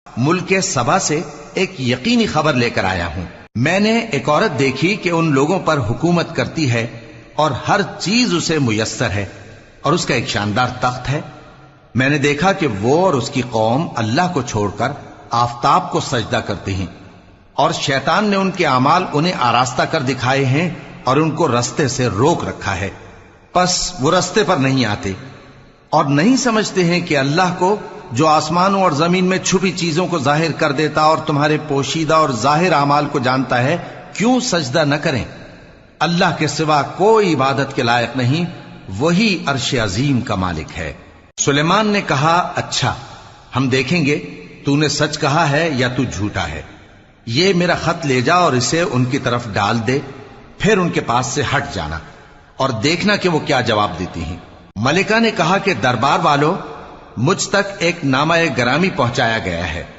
ملک سبا سے ایک یقینی خبر لے کر آیا ہوں۔ میں نے ایک عورت دیکھی کہ ان لوگوں پر حکومت کرتی ہے اور ہر چیز اسے میسر ہے، اور اس کا ایک شاندار تخت ہے۔ میں نے دیکھا کہ وہ اور اس کی قوم اللہ کو چھوڑ کر آفتاب کو سجدہ کرتے ہیں، اور شیطان نے ان کے اعمال انہیں آراستہ کر دکھائے ہیں اور ان کو رستے سے روک رکھا ہے، پس وہ رستے پر نہیں آتے، اور نہیں سمجھتے ہیں کہ اللہ کو جو آسمانوں اور زمین میں چھپی چیزوں کو ظاہر کر دیتا اور تمہارے پوشیدہ اور ظاہر اعمال کو جانتا ہے، کیوں سجدہ نہ کریں؟ اللہ کے سوا کوئی عبادت کے لائق نہیں، وہی عرش عظیم کا مالک ہے۔ سلیمان نے کہا، اچھا ہم دیکھیں گے تو نے سچ کہا ہے یا تو جھوٹا ہے۔ یہ میرا خط لے جا اور اسے ان کی طرف ڈال دے، پھر ان کے پاس سے ہٹ جانا اور دیکھنا کہ وہ کیا جواب دیتی ہیں۔ ملکہ نے کہا کہ دربار والو، مجھ تک ایک نامہ گرامی پہنچایا گیا ہے۔